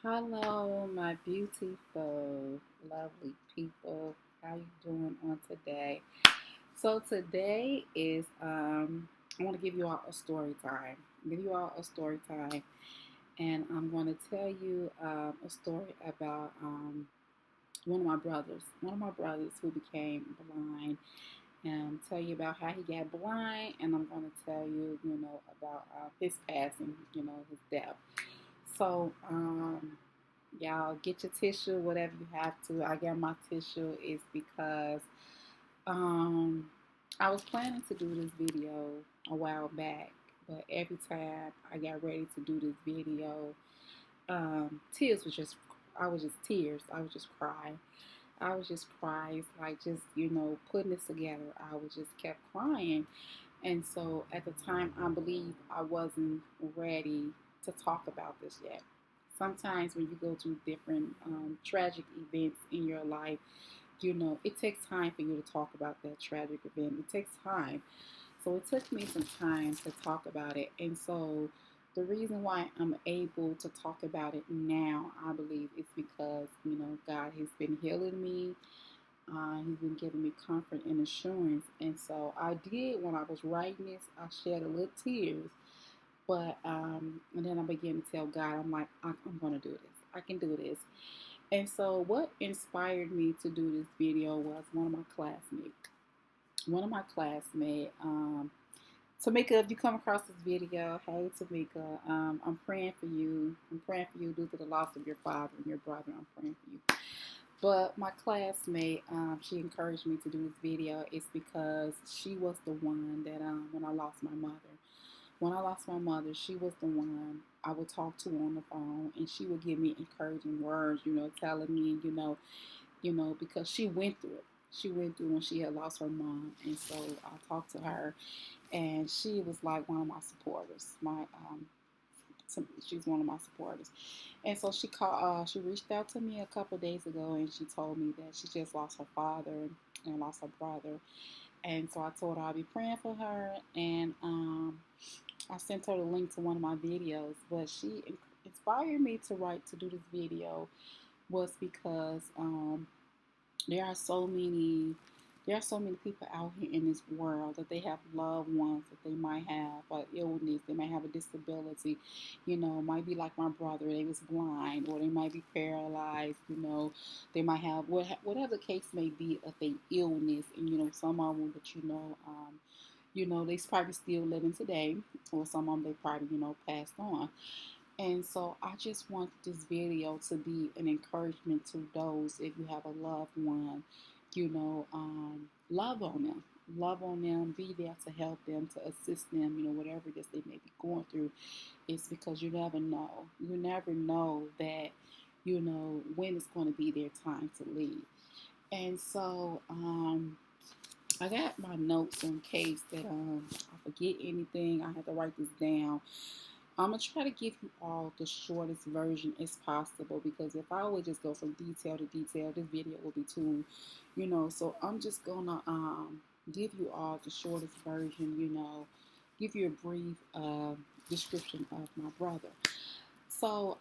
Hello, my beautiful, lovely people. How you doing on today? So today is I want to give you all a story time. Give you all a story time, and I'm going to tell you a story about one of my brothers. One of my brothers who became blind, and tell you about how he got blind, and I'm going to tell you, about his passing, his death. So, y'all get your tissue, whatever you have to. I got my tissue is because um, I was planning to do this video a while back, but every time I got ready to do this video, tears was just, I was just tears. I was just crying. I was just crying. It's like just, putting this together. I was just kept crying. And so at the time, I believe I wasn't ready to talk about this yet. Sometimes when you go through different tragic events in your life, it takes time for you to talk about that tragic event. It takes time. So it took me some time to talk about it. And so the reason why I'm able to talk about it now, I believe, is because, God has been healing me. He's been giving me comfort and assurance. And so I did, when I was writing this, I shed a little tears. But, and then I began to tell God, I'm like, I'm going to do this. I can do this. And so what inspired me to do this video was one of my classmates. One of my classmates, Tamika, if you come across this video, hey Tamika, I'm praying for you. I'm praying for you due to the loss of your father and your brother. I'm praying for you. But my classmate, she encouraged me to do this video. It's because she was the one that when I lost my mother. When I lost my mother, she was the one I would talk to on the phone, and she would give me encouraging words, telling me, because she went through it. She went through when she had lost her mom, and so I talked to her, and she was like one of my supporters. She's one of my supporters, and so she called. She reached out to me a couple of days ago, and she told me that she just lost her father and lost her brother, and so I told her I'd be praying for her, and I sent her the link to one of my videos. But she inspired me to do this video was because there are so many people out here in this world that they have loved ones that they might have an illness, they might have a disability, might be like my brother, they was blind, or they might be paralyzed, they might have whatever the case may be of a illness, and some of them that they probably still living today, or some of them they probably passed on. And so I just want this video to be an encouragement to those, if you have a loved one, love on them. Love on them, be there to help them, to assist them, whatever it is they may be going through. It's because you never know. You never know that, when it's going to be their time to leave. And so I got my notes in case that I forget anything. I have to write this down. I'm going to try to give you all the shortest version as possible, because if I would just go from detail to detail, this video will be too, so I'm just going to give you all the shortest version, give you a brief description of my brother. So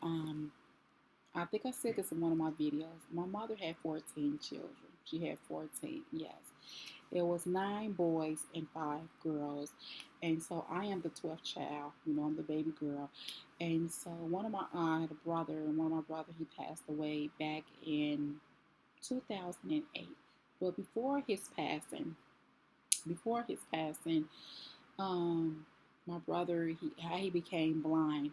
I think I said this in one of my videos. My mother had 14 children. She had 14, yes. There was 9 boys and 5 girls. And so I am the 12th child. I'm the baby girl. And so I had a brother, and one of my brothers, he passed away back in 2008. But before his passing, my brother, he became blind.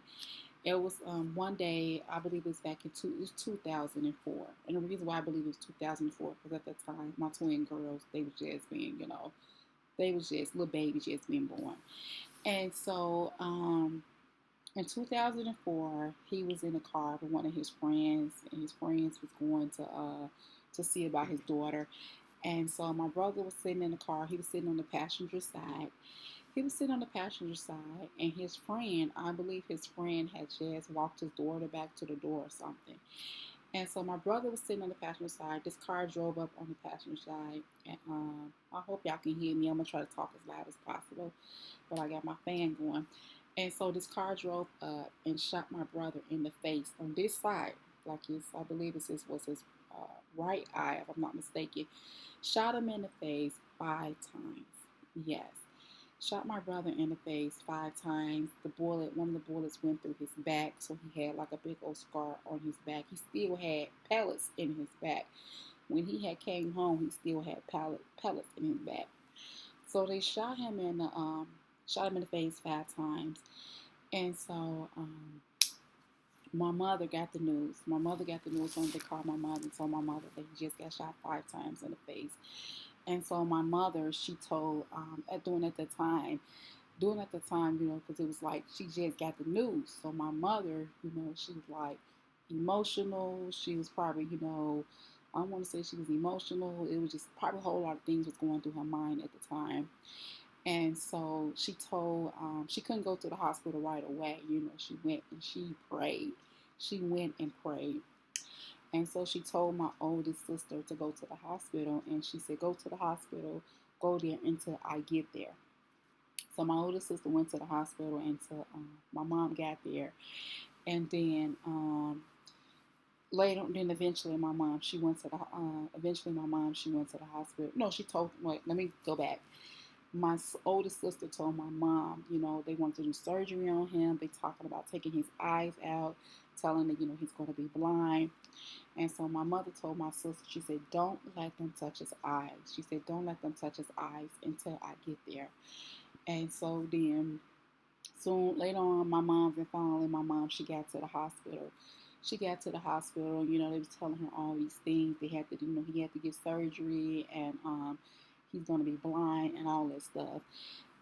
It was one day, I believe it was back in 2004. And the reason why I believe it was 2004, because at that time, my twin girls, they was just being, they was just little babies just being born. And so in 2004, he was in a car with one of his friends, and his friends was going to see about his daughter. And so my brother was sitting in the car. He was sitting on the passenger side. He was sitting on the passenger side, and his friend, I believe his friend had just walked his daughter back to the door or something. And so my brother was sitting on the passenger side. This car drove up on the passenger side. And I hope y'all can hear me. I'm going to try to talk as loud as possible. But I got my fan going. And so this car drove up and shot my brother in the face on this side, like I believe was his right eye, if I'm not mistaken. Shot him in the face 5 times. Yes, shot my brother in the face 5 times. One of the bullets went through his back, so he had like a big old scar on his back. He still had pellets in his back. When he had came home, he still had pellets in his back. So they shot him in the face 5 times. And so my mother got the news. My mother got the news when they called my mother and told my mother that he just got shot 5 times in the face. And so my mother, she told, doing at the time, because it was like she just got the news. So my mother, she was like emotional. She was probably, I don't want to say she was emotional. It was just probably a whole lot of things was going through her mind at the time. And so she told, she couldn't go to the hospital right away. She went and she prayed. She went and prayed. And so she told my oldest sister to go to the hospital. And she said, go to the hospital, go there until I get there. So my oldest sister went to the hospital until my mom got there. And then later, then eventually my mom, she went to the, she went to the hospital. No, she told, wait, let me go back. My oldest sister told my mom, they want to do surgery on him. They talking about taking his eyes out, telling that, he's going to be blind. And so my mother told my sister, she said, don't let them touch his eyes. She said, don't let them touch his eyes until I get there. And so then soon later on, my mom, she got to the hospital. She got to the hospital, they was telling her all these things. They had to, he had to get surgery and he's going to be blind and all that stuff.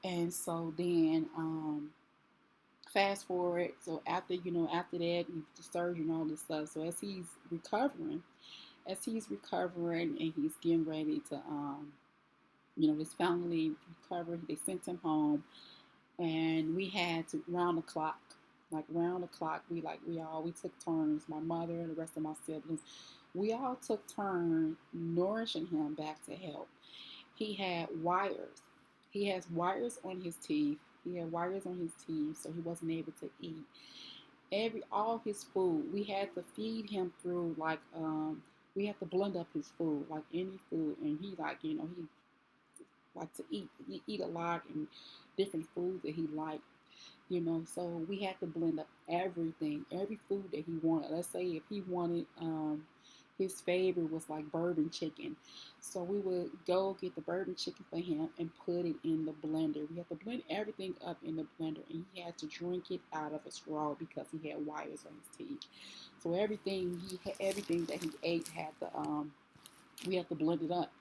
And so then, fast forward, so after that, the surgery and all this stuff. So as he's recovering and he's getting ready to, his family recovered, they sent him home, and we had to round the clock. We took turns. My mother and the rest of my siblings, we all took turns nourishing him back to health. He had wires. He has wires on his teeth. He had wires on his teeth, so he wasn't able to eat. All his food, we had to feed him through we had to blend up his food like any food, and he he liked to eat. He eat a lot and different foods that he liked. So we had to blend up everything, every food that he wanted. Let's say if he wanted, his favorite was like bourbon chicken. So we would go get the bourbon chicken for him and put it in the blender. We had to blend everything up in the blender, and he had to drink it out of a straw because he had wires on his teeth. So everything that he ate we had to blend it up.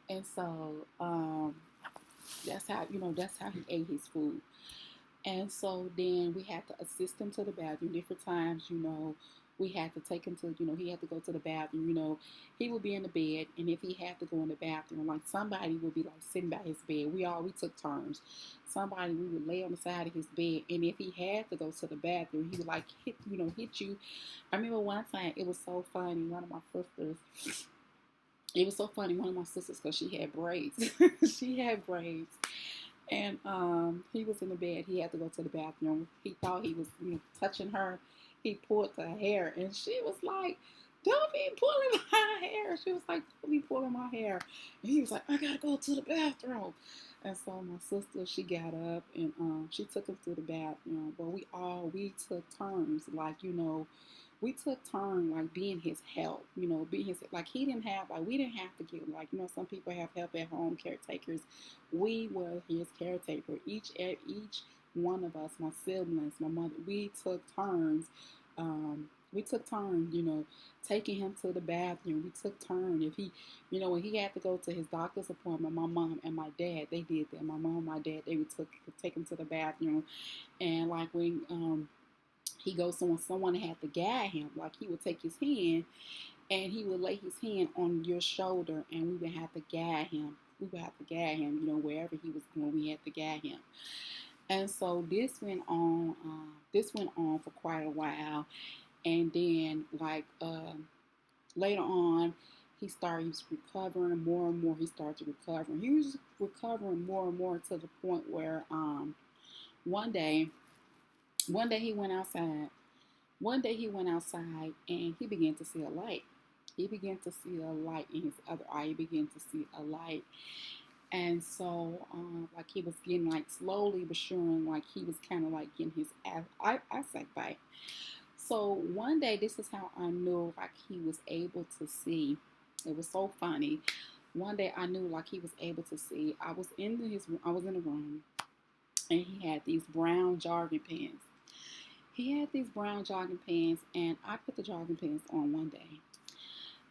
And so that's how he ate his food. And so then we had to assist him to the bathroom different times. We had to take him to, he had to go to the bathroom. He would be in the bed, and if he had to go in the bathroom, like somebody would be like sitting by his bed. We took turns. We would lay on the side of his bed, and if he had to go to the bathroom, he would like hit you. I remember one time it was so funny. One of my sisters, because she had braids. She had braids. And he was in the bed. He had to go to the bathroom. He thought he was touching her. He pulled her hair, and she was like, "Don't be pulling my hair." She was like, "Don't be pulling my hair." And he was like, "I gotta go to the bathroom." And so my sister, she got up and she took him to the bathroom. But we took turns, we took turns like being his help, being his like he didn't have like we didn't have to get like some people have help at home, caretakers. We were his caretaker. Each one of us, my siblings, my mother, we took turns. We took turns, taking him to the bathroom. We took turns. If he, when he had to go to his doctor's appointment, my mom and my dad, they did that. My mom and my dad, they would take him to the bathroom. And like when he goes somewhere, someone had to guide him. Like he would take his hand and he would lay his hand on your shoulder, and we would have to guide him. Wherever he was going, we had to guide him. And so this went on. This went on for quite a while, and then later on, he started recovering more and more. He started to recover. He was recovering more and more to the point where one day One day he went outside. One day he went outside and he began to see a light. He began to see a light in his other eye. He began to see a light. And so, like he was getting like slowly but surely, like he was kind of like getting his eyesight back. So one day, this is how I knew like he was able to see. It was so funny. One day I knew like he was able to see. I was in the room, and he had these brown jogging pants. He had these brown jogging pants, and I put the jogging pants on one day.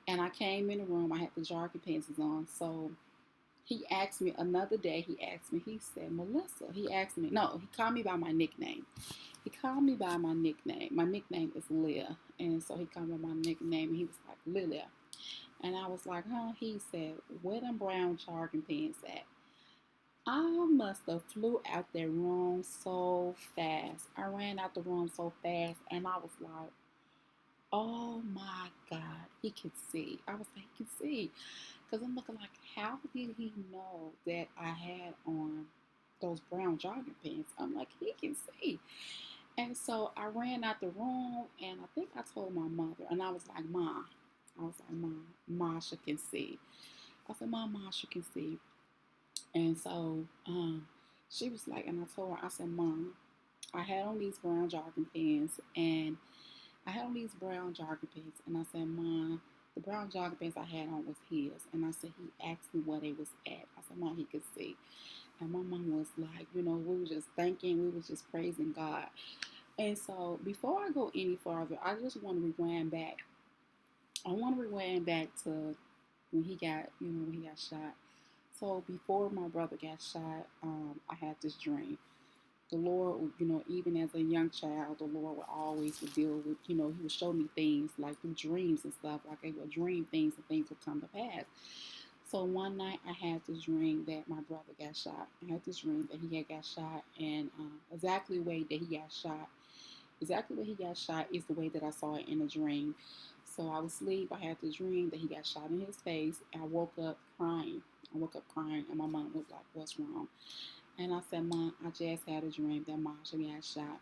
And I came in the room. I had the jogging pants on. So he asked me another day. He asked me. He said, "Melissa." He asked me. No, he called me by my nickname. He called me by my nickname. My nickname is Leah. And so he called me by my nickname, and he was like, "Lilia." And I was like, "Huh?" He said, "Where them brown jogging pants at?" I must have flew out that room so fast. I ran out the room so fast, and I was like, "Oh my God, he can see." I was like, "He can see." Because I'm looking like, how did he know that I had on those brown jogging pants? I'm like, he can see. And so I ran out the room, and I think I told my mother, and I was like, "Mom," I was like, "Mom, Masha can see." I said, "Mom, Masha can see." And so she was like, and I told her, I said, "Mom, I had on these brown jogging pants, and I had on these brown jogging pants." And I said, "Mom, the brown jogging pants I had on was his." And I said, "He asked me where they was at." I said, "Mom, he could see." And my mom was like, we were just thanking, we was just praising God. And so before I go any further, I just want to rewind back. I want to rewind back to when he got shot. So before my brother got shot, I had this dream. The Lord, even as a young child, the Lord would always deal with, he would show me things like through dreams and stuff. Like I would dream things and things would come to pass. So one night I had this dream that my brother got shot. I had this dream that he had got shot, and exactly the way that he got shot, exactly where he got shot is the way that I saw it in a dream. So I was asleep. I had the dream that he got shot in his face. And I woke up crying. I woke up crying, and my mom was like, "What's wrong?" And I said, "Mom, I just had a dream that Masha got shot."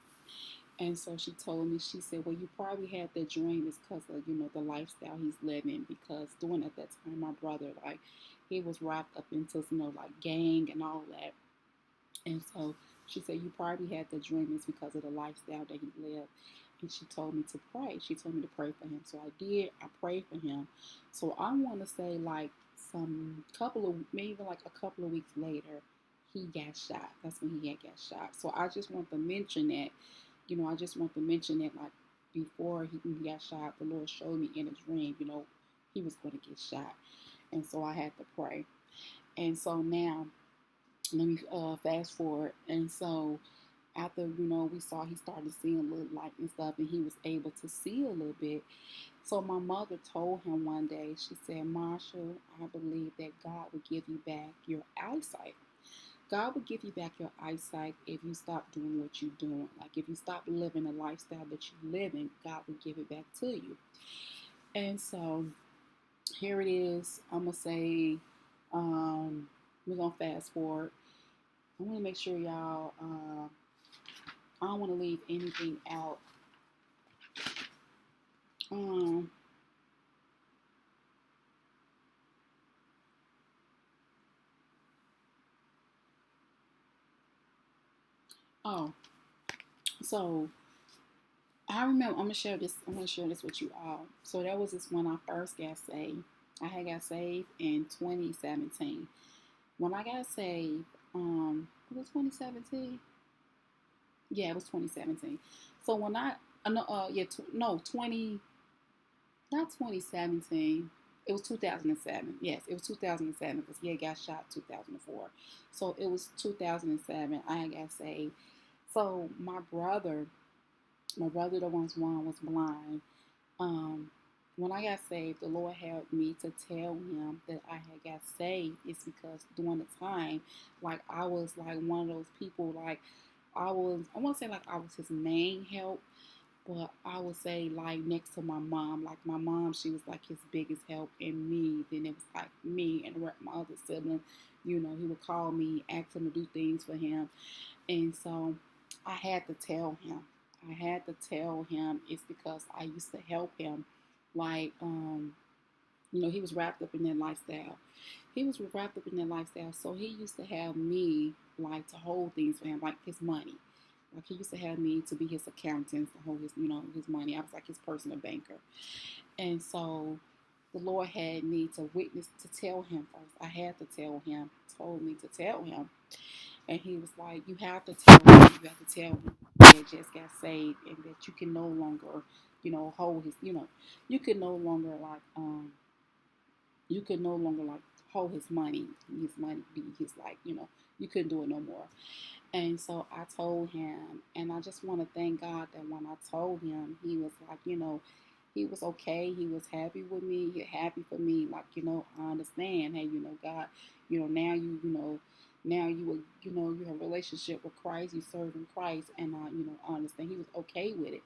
And so she told me, she said, "Well, you probably had that dream is because of, the lifestyle he's living. Because during at that time, my brother, like, he was wrapped up into, like gang and all that." And so she said, "You probably had the dream is because of the lifestyle that he lived." And she told me to pray. She told me to pray for him. So I did. I prayed for him. So I want to say like maybe like a couple of weeks later, he got shot. That's when he had got shot. So I just want to mention that, I just want to mention that like before he got shot, the Lord showed me in a dream, he was going to get shot. And so I had to pray. And so now let me fast forward. And so after we saw he started seeing a little light and stuff, and he was able to see a little bit. So my mother told him one day, she said, "Marshall, I believe that God will give you back your eyesight. God will give you back your eyesight if you stop doing what you're doing. Like if you stop living the lifestyle that you're living, God will give it back to you." And so here it is. I'm gonna say, we're gonna fast forward. I want to make sure y'all. I don't want to leave anything out. Um. Oh. So I remember. I'm gonna share this. I'm gonna share this with you all. So that was this when I first got saved. I had got saved in 2017. When I got saved, it was 2017. Yeah, it was 2017. So when no, yeah, no, 20, not 2017. It was 2007. Yes, it was 2007 because he had got shot 2004. So it was 2007. I got saved. So my brother that once one was blind. Um, when I got saved, the Lord helped me to tell him that I had got saved. It's because during the time, like I was like one of those people, like I want to say like I was his main help, but I would say like next to my mom, like my mom, she was like his biggest help, and me. Then it was like me and my other sibling. He would call me, ask him to do things for him, and so I had to tell him. I had to tell him is because I used to help him. Like, he was wrapped up in that lifestyle. He was wrapped up in that lifestyle. So he used to have me like to hold things for him, like his money. Like he used to have me to be his accountant, to hold his money. I was like his personal banker. And so the Lord had me to witness, to tell him first. I had to tell him, told me to tell him. And he was like, you have to tell him, you have to tell him that just got saved and that you can no longer, hold his, you can no longer hold his money be his, like, you couldn't do it no more. And so I told him, and I just want to thank God that when I told him, he was like, he was okay. He was happy with me. He happy for me. Like, I understand. Hey, God, now now you have a relationship with Christ. You serving Christ, and I understand. He was okay with it.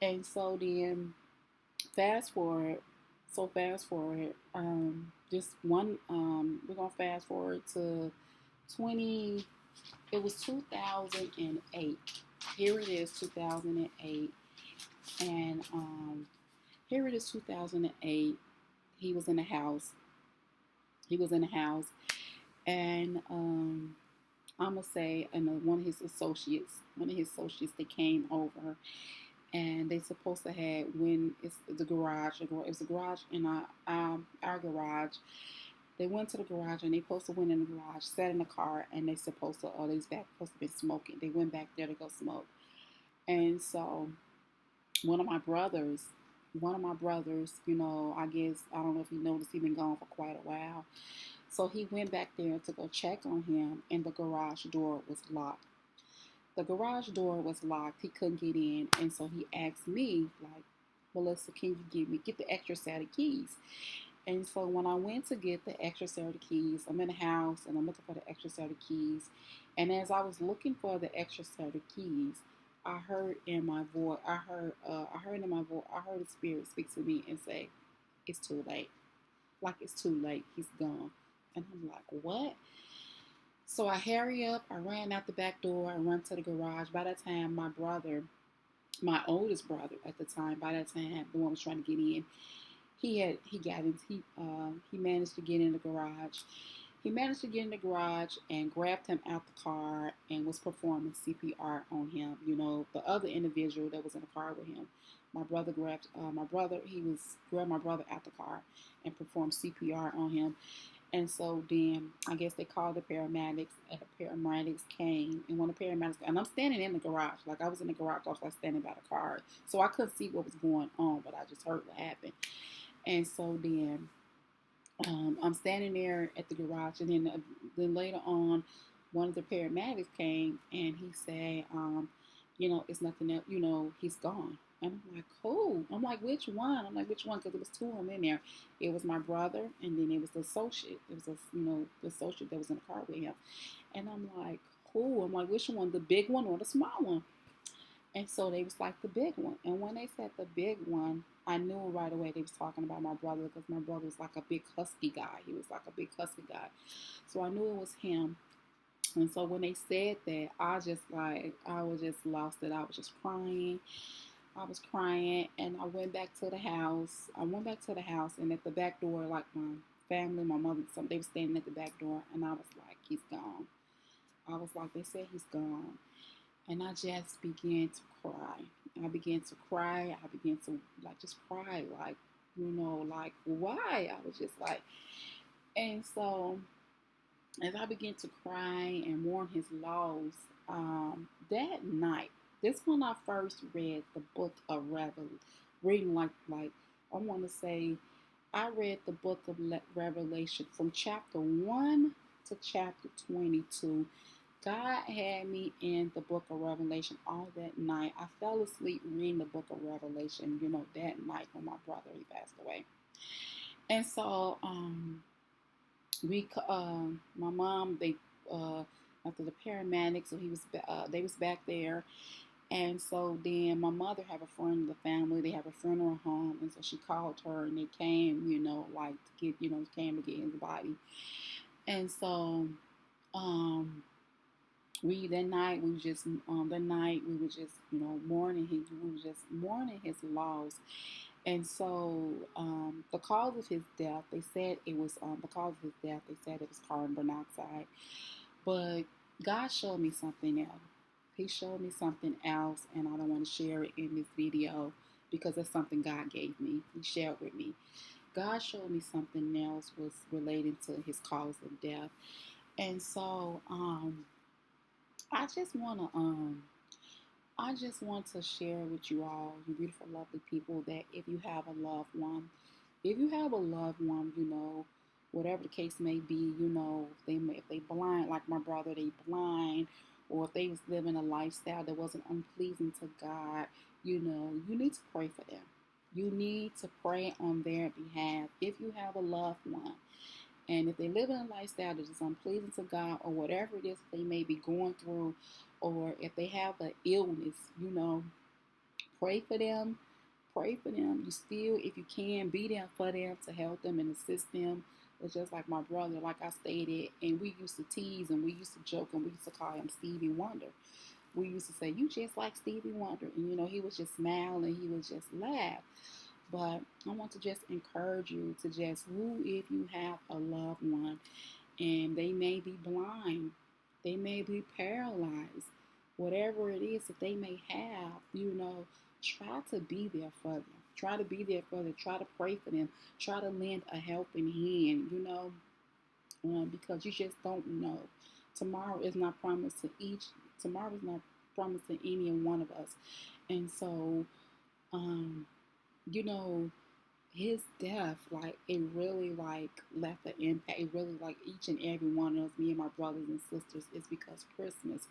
And so then, fast forward. So fast forward. Just one. We're gonna fast forward to 20. It was 2008. Here it is, 2008, and here it is, 2008. He was in the house. He was in the house, and I'm gonna say, and one of his associates, they came over, and they supposed to have when it's the garage. It was the garage in our garage. They went to the garage and they supposed to went in the garage, sat in the car, and they supposed to they was back supposed to be smoking. They went back there to go smoke, and so one of my brothers, I guess I don't know if you noticed, he been gone for quite a while. So he went back there to go check on him, and the garage door was locked. The garage door was locked. He couldn't get in, and so he asked me, like, Melissa, can you get the extra set of keys? And so when I went to get the extra set of keys, I'm in the house and I'm looking for the extra set of keys. And as I was looking for the extra set of keys, I heard in my voice, I heard the Spirit speak to me and say, "It's too late. Like it's too late. He's gone." And I'm like, "What?" So I hurry up. I ran out the back door. I run to the garage. By that time, my oldest brother at the time, by that time, the one was trying to get in, he managed to get in the garage. He managed to get in the garage and grabbed him out the car and was performing CPR on him. The other individual that was in the car with him, he was grabbed my brother out the car and performed CPR on him. And so then I guess they called the paramedics, and the paramedics came. And when the paramedics, and I'm standing in the garage, like I was in the garage, I was like standing by the car, so I couldn't see what was going on, but I just heard what happened. And so then I'm standing there at the garage, and then later on, one of the paramedics came and he said, it's nothing else. He's gone. And I'm like, cool. I'm like, which one? I'm like, which one? Because it was two of them in there. It was my brother, and then it was the associate. It was the associate that was in the car with him. And I'm like, cool. I'm like, which one? The big one or the small one? And so they was like the big one. And when they said the big one, I knew right away they was talking about my brother, because my brother was like a big husky guy. He was like a big husky guy. So I knew it was him. And so when they said that, I was just lost it. I was just crying. I was crying, and I went back to the house. And at the back door, like my family, my mother, they were standing at the back door, and I was like, he's gone. I was like, they said he's gone. And I just began to cry. I began to cry. I began to just cry, like why? I was just like, and so as I began to cry and mourn his loss, that night, this when I first read the book of Revelation, reading like I want to say, I read the book of Revelation from chapter 1 to chapter 22. God had me in the book of Revelation all that night. I fell asleep reading the book of Revelation, that night when my brother, he passed away. And so, my mom, after the paramedics, so they was back there. And so then my mother have a friend in the family. They have a funeral home, and so she called her, and they came, came to get his body. And so, We that night we just that night we were just mourning his we were just mourning his loss. And so the cause of his death, they said it was the cause of his death, they said it was carbon monoxide. But God showed me something else. He showed me something else, and I don't want to share it in this video because it's something God gave me. He shared with me. God showed me something else was relating to his cause of death. And so I just wanna I just want to share with you all, you beautiful, lovely people, that if you have a loved one, if you have a loved one, whatever the case may be, if they blind, like my brother, they blind, or if they was living a lifestyle that wasn't unpleasing to God, you need to pray for them. You need to pray on their behalf if you have a loved one. And if they live in a lifestyle that is unpleasing to God, or whatever it is they may be going through, or if they have an illness, pray for them. Pray for them. You still, if you can, be there for them to help them and assist them. It's just like my brother, like I stated, and we used to tease and we used to joke and we used to call him Stevie Wonder. We used to say, "You just like Stevie Wonder," and he was just smile and he would just laugh. But I want to just encourage you to just woo if you have a loved one and they may be blind, they may be paralyzed, whatever it is that they may have, try to be there for them. Try to be there for them. Try to pray for them. Try to lend a helping hand, because you just don't know. Tomorrow is not promised to tomorrow is not promised to any one of us. And so, um, you know, his death, like it really like left an impact. It really like each and every one of us, me and my brothers and sisters, is because Christmas,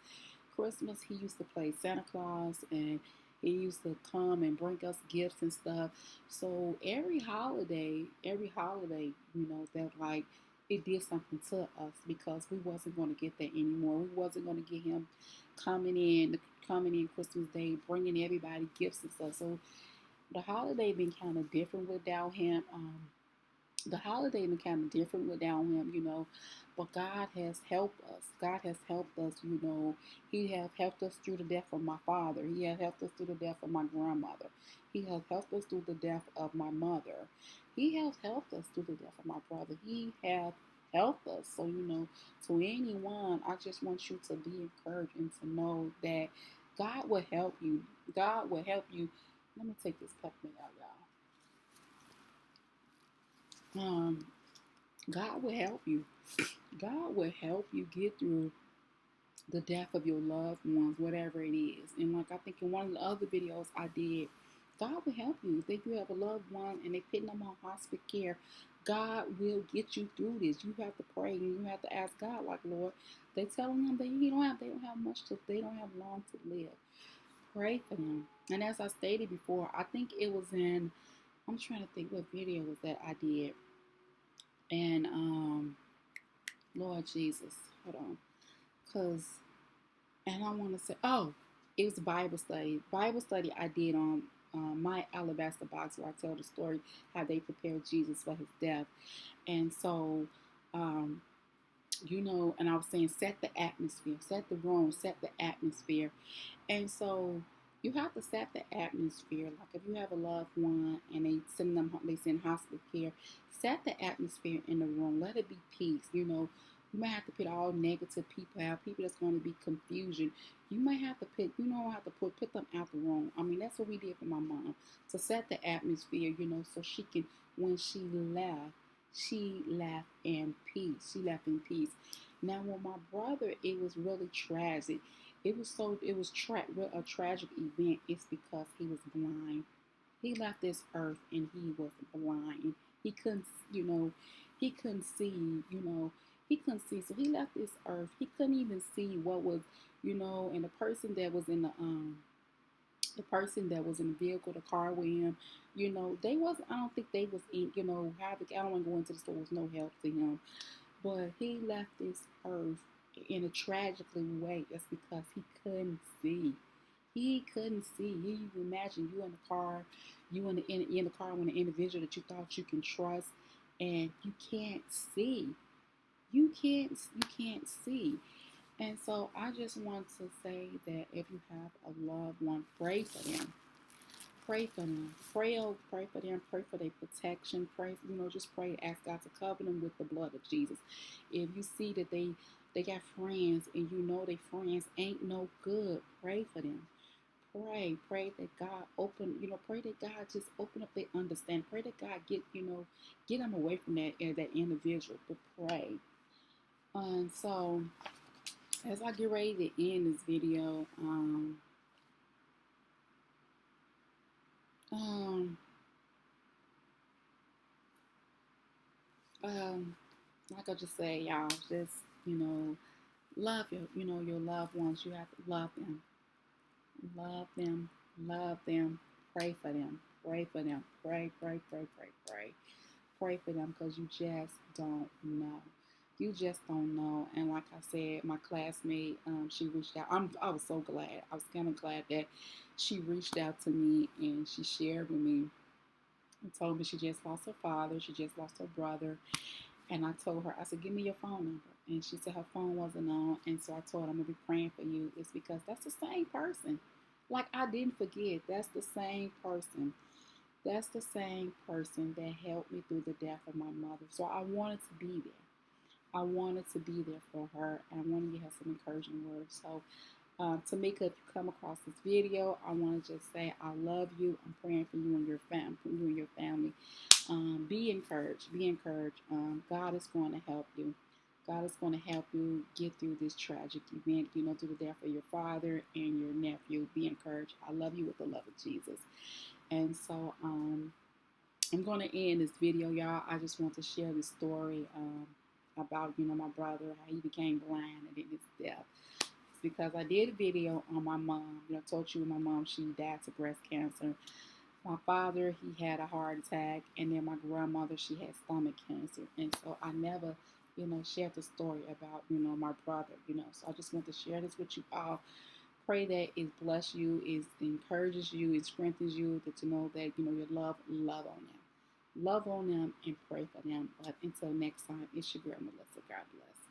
he used to play Santa Claus and he used to come and bring us gifts and stuff. So every holiday, that like it did something to us because we wasn't going to get that anymore. We wasn't going to get him coming in Christmas Day, bringing everybody gifts and stuff. So the holiday been kind of different without him. The holiday been kind of different without him, but God has helped us. God has helped us, He has helped us through the death of my father. He has helped us through the death of my grandmother. He has helped us through the death of my mother. He has helped us through the death of my brother. He has helped us. So, to anyone, I just want you to be encouraged and to know that God will help you. God will help you. Let me take this peppermint out, y'all. God will help you. God will help you get through the death of your loved ones, whatever it is. And like I think in one of the other videos I did, God will help you. If you have a loved one and they putting them on hospice care, God will get you through this. You have to pray and you have to ask God, like, Lord, they telling them that they don't have they don't have long to live. Pray for them. And as I stated before, I think it was I'm trying to think what video was that I did. And Lord Jesus, hold on. And I want to say, oh, it was a Bible study. Bible study I did on my alabaster box where I tell the story how they prepared Jesus for his death. And so, um, and I was saying, set the atmosphere, set the room, set the atmosphere. And so you have to set the atmosphere. Like if you have a loved one and they send hospital care, set the atmosphere in the room. Let it be peace. You might have to put all negative people out, people that's going to be confusion. You might have to put them out the room. I mean, that's what we did for my mom to set the atmosphere. So she can, when she left in peace. She left in peace. Now, with my brother, it was really tragic. It was a tragic event. It's because he was blind. He left this earth and he was blind. He couldn't, he couldn't see, he couldn't see. So he left this earth. He couldn't even see what was, and the person that was in the vehicle, the car with him, they wasn't, I don't think they was in, I don't want to go into the store, there was no help to him. But he left this earth in a tragically way. It's because he couldn't see. He couldn't see. You imagine you in the car, in the car with an individual that you thought you can trust, and you can't see. You can't see. And so I just want to say that if you have a loved one, pray for them. Pray for them. Pray for them. Pray for their protection. Pray, just pray. Ask God to cover them with the blood of Jesus. If you see that they got friends and you know their friends ain't no good, pray for them. Pray that God pray that God just open up their understanding. Pray that God get them away from that individual. But pray. And so as I get ready to end this video, um, um, like I just say, y'all, just love your loved ones. You have to love them, love them, love them. Pray for them, pray for them, pray. Pray for them because you just don't know. You just don't know. And like I said, my classmate, she reached out. I was so glad. I was kind of glad that she reached out to me and she shared with me and told me she just lost her father. She just lost her brother. And I told her, I said, give me your phone number. And she said her phone wasn't on. And so I told her, I'm going to be praying for you. It's because that's the same person. Like I didn't forget. That's the same person. That's the same person that helped me through the death of my mother. So I wanted to be there. I wanted to be there for her. And I wanted to give her some encouraging words. So Tamika, if you come across this video, I want to just say I love you. I'm praying for you and your family. Be encouraged. Be encouraged. God is going to help you. God is going to help you get through this tragic event, through the death of your father and your nephew. Be encouraged. I love you with the love of Jesus. And so I'm going to end this video, y'all. I just want to share this story about, my brother, how he became blind and then his death. It's because I did a video on my mom. I told you my mom, she died to breast cancer. My father, he had a heart attack. And then my grandmother, she had stomach cancer. And so I never, shared the story about, my brother, So I just want to share this with you all. Pray that it bless you, it encourages you, it strengthens you, that to know that you love on them, and pray for them. But until next time, it's your girl Melissa. God bless.